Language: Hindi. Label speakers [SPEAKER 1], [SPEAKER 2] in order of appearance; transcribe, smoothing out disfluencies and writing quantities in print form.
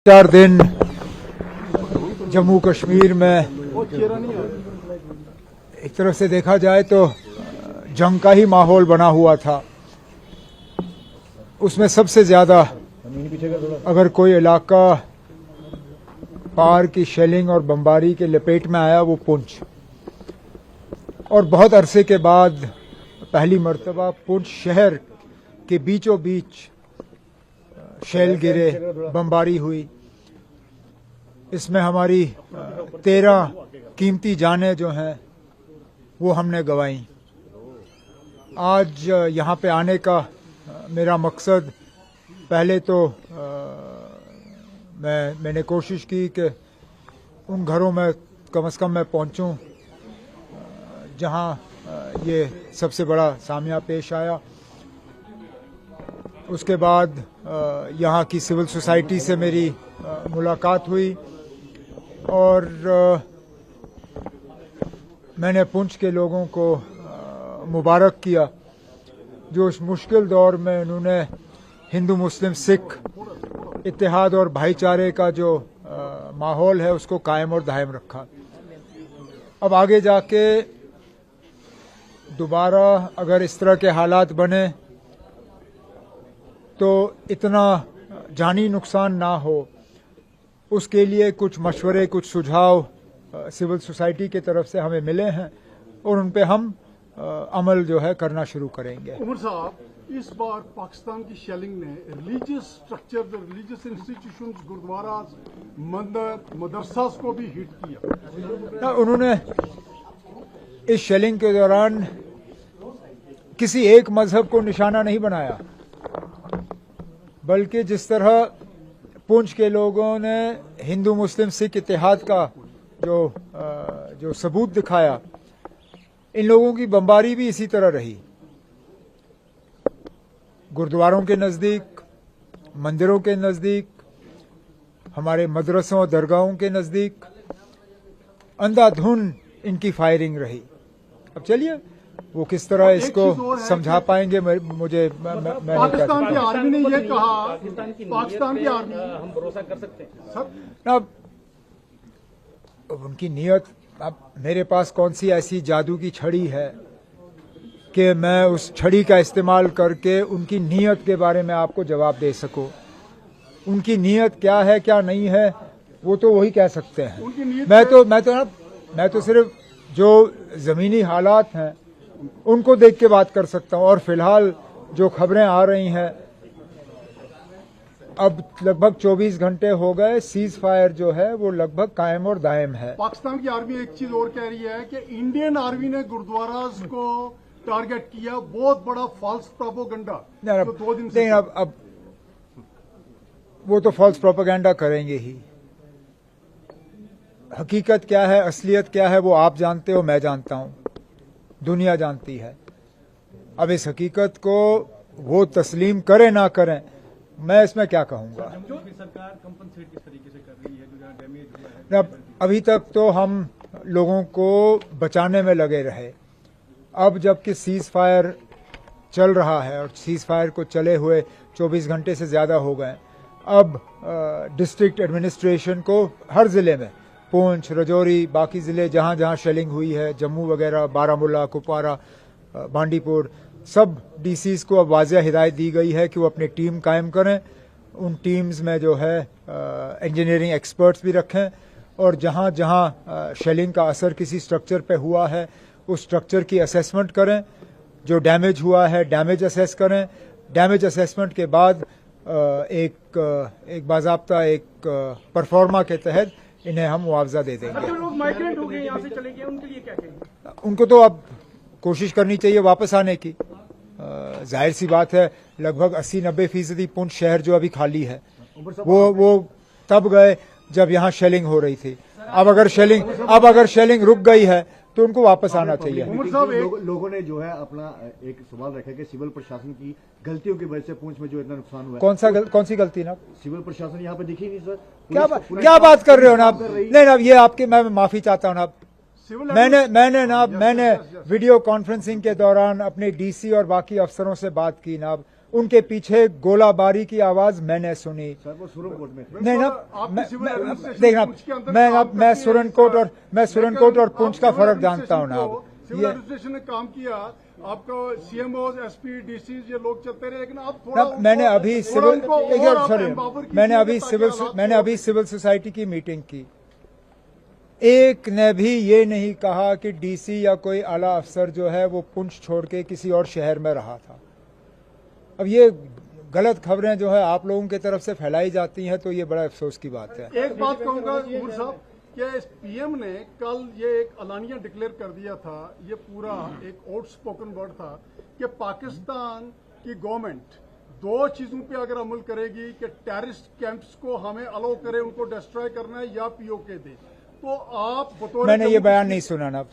[SPEAKER 1] 4 दिन जम्मू कश्मीर में एक तरफ से देखा जाए तो जंग का ही माहौल बना हुआ था। उसमें सबसे ज्यादा अगर कोई इलाका पार की शेलिंग और बमबारी के लपेट में आया वो पुंछ, और बहुत अरसे के बाद पहली मर्तबा पुंछ शहर के बीचों बीच शेल गिरे, बमबारी हुई। इसमें हमारी 13 कीमती जानें जो हैं वो हमने गंवाई। आज यहाँ पे आने का मेरा मकसद, पहले तो मैंने कोशिश की कि उन घरों में कम से कम मैं पहुँचूँ जहाँ ये सबसे बड़ा सामिया पेश आया। उसके बाद यहाँ की सिविल सोसाइटी से मेरी मुलाकात हुई और मैंने पुंछ के लोगों को मुबारक किया जो इस मुश्किल दौर में उन्होंने हिंदू मुस्लिम सिख इत्तेहाद और भाईचारे का जो माहौल है उसको कायम और दायम रखा। अब आगे जाके दोबारा अगर इस तरह के हालात बने तो इतना जानी नुकसान ना हो, उसके लिए कुछ मशवरे, कुछ सुझाव सिविल सोसाइटी की तरफ से हमें मिले हैं और उन पे हम अमल जो है करना शुरू करेंगे।
[SPEAKER 2] उमर साहब, इस बार पाकिस्तान की शेलिंग ने religious structure, religious institutions, gurdwara, mandir, madrasas को भी हिट किया।
[SPEAKER 1] उन्होंने इस शेलिंग के दौरान किसी एक मजहब को निशाना नहीं बनाया, बल्कि जिस तरह पुंछ के लोगों ने हिंदू मुस्लिम सिख इत्तेहाद का जो सबूत दिखाया, इन लोगों की बमबारी भी इसी तरह रही। गुरुद्वारों के नज़दीक, मंदिरों के नज़दीक, हमारे मदरसों दरगाहों के नज़दीक अंधाधुंध इनकी फायरिंग रही। अब चलिए वो किस तरह इसको समझा पाएंगे, मुझे
[SPEAKER 2] पाकिस्तान की आर्मी ने यह कहा, पाकिस्तान की आर्मी हम भरोसा कर सकते हैं।
[SPEAKER 1] अब उनकी नीयत, अब मेरे पास कौन सी ऐसी जादू की छड़ी है कि मैं उस छड़ी का इस्तेमाल करके उनकी नीयत के बारे में आपको जवाब दे सकूं। उनकी नीयत क्या है क्या नहीं है वो तो वही कह सकते हैं। मैं तो सिर्फ जो जमीनी हालात हैं उनको देख के बात कर सकता हूं। और फिलहाल जो खबरें आ रही हैं, अब लगभग 24 घंटे हो गए, सीज फायर जो है वो लगभग कायम और दायम है।
[SPEAKER 2] पाकिस्तान की आर्मी एक चीज और कह रही है कि इंडियन आर्मी ने गुरुद्वारा को टारगेट किया, बहुत बड़ा फॉल्स प्रोपेगेंडा। तो 2 दिन से
[SPEAKER 1] अब वो तो फॉल्स प्रोपेगेंडा करेंगे ही। हकीकत क्या है, असलियत क्या है वो आप जानते हो, मैं जानता हूं, दुनिया जानती है। अब इस हकीकत को वो तस्लीम करें ना करें, मैं इसमें क्या कहूंगा।
[SPEAKER 2] सरकार कंपनसेट किस तरीके से कर रही है जो जहां डैमेज हुआ है?
[SPEAKER 1] अभी तक तो हम लोगों को बचाने में लगे रहे। अब जबकि सीज फायर चल रहा है और सीज फायर को चले हुए 24 घंटे से ज्यादा हो गए, अब डिस्ट्रिक्ट एडमिनिस्ट्रेशन को हर जिले में, पुंछ, रजौरी, बाकी जिले जहां जहां शेलिंग हुई है, जम्मू वगैरह, बारामूला, कुपवारा, बांडीपुर, सब डीसीज को अब वाज़ेह हिदायत दी गई है कि वो अपनी टीम कायम करें। उन टीम्स में जो है इंजीनियरिंग एक्सपर्ट्स भी रखें और जहां जहां शेलिंग का असर किसी स्ट्रक्चर पे हुआ है उस स्ट्रक्चर की असेसमेंट करें। जो डैमेज हुआ है डैमेज असेस करें। डैमेज असेसमेंट के बाद एक बाज़ाब्ता एक परफॉर्मा के तहत इन्हें हम मुआवजा दे देंगे।
[SPEAKER 2] जो लोग माइग्रेंट हो गए, यहाँ से चले गए, उनके लिए क्या कहेंगे?
[SPEAKER 1] उनको तो अब कोशिश करनी चाहिए वापस आने की। जाहिर सी बात है, लगभग 80-90% पुंछ शहर जो अभी खाली है वो तब गए जब यहाँ शेलिंग हो रही थी। अब अगर शेलिंग रुक गई है तो उनको वापस आना चाहिए।
[SPEAKER 3] लोगों ने जो है अपना एक सवाल रखा कि सिविल प्रशासन की गलतियों की वजह से पुंछ में जो इतना नुकसान हुआ है।
[SPEAKER 1] कौन सी गलती ना?
[SPEAKER 3] सिविल प्रशासन यहाँ पे दिखी नहीं सर।
[SPEAKER 1] क्या बात कर रहे हो ना आप? नहीं ना, ये आपके, मैं माफी चाहता हूँ ना। मैंने वीडियो कॉन्फ्रेंसिंग के दौरान अपने डीसी और बाकी अफसरों से बात की ना। उनके पीछे गोलाबारी की आवाज मैंने सुनी।
[SPEAKER 3] सर वो सुप्रीम कोर्ट में थे।
[SPEAKER 1] नहीं ना,
[SPEAKER 2] आपकी सिविल एडमिनिस्ट्रेशन
[SPEAKER 1] देखना,
[SPEAKER 2] पुंछ के अंदर
[SPEAKER 1] मैं
[SPEAKER 2] काम
[SPEAKER 1] अब मैं
[SPEAKER 2] करती है
[SPEAKER 1] सुरनकोट और मैं
[SPEAKER 2] लेकिन
[SPEAKER 1] सुरनकोट और
[SPEAKER 2] आप
[SPEAKER 1] पुंछ का
[SPEAKER 2] सिविल
[SPEAKER 1] फर्क जानता हूं ना।
[SPEAKER 2] एडमिनिस्ट्रेशन
[SPEAKER 1] अब
[SPEAKER 2] को- सिविल
[SPEAKER 1] ये
[SPEAKER 2] एडमिनिस्ट्रेशन ने काम किया, आपको सीएमओ, एसपी, डीसी ये लोग चलते रहे, लेकिन आप
[SPEAKER 1] ना,
[SPEAKER 2] थोड़ा
[SPEAKER 1] मैंने अभी
[SPEAKER 2] थोड़ा
[SPEAKER 1] सिविल
[SPEAKER 2] उनको
[SPEAKER 1] एक
[SPEAKER 2] और
[SPEAKER 1] बार
[SPEAKER 2] आप
[SPEAKER 1] सुनिए,
[SPEAKER 2] empower कीजिए
[SPEAKER 1] मैंने अभी
[SPEAKER 2] ताकि
[SPEAKER 1] सिविल
[SPEAKER 2] हालात
[SPEAKER 1] मैंने
[SPEAKER 2] को-
[SPEAKER 1] अभी सिविल सोसाइटी की मीटिंग की। एक ने भी ये नहीं कहा कि डीसी या कोई आला अफसर जो है वो पुंछ छोड़ के किसी और शहर में रहा था। अब ये गलत खबरें जो है आप लोगों की तरफ से फैलाई जाती हैं, तो ये बड़ा अफसोस की बात है।
[SPEAKER 2] एक बात कहूंगा उमर साहब, कि पीएम ने कल ये एक अलानिया डिक्लेयर कर दिया था, ये पूरा एक आउट स्पोकन वर्ड था कि पाकिस्तान की गवर्नमेंट दो चीजों पे अगर अमल करेगी कि टेररिस्ट कैंप्स को हमें अलाउ करे, उनको डिस्ट्रॉय करना है या पीओके दे, तो आप बतौर
[SPEAKER 1] मैंने ये बयान नहीं सुना ना।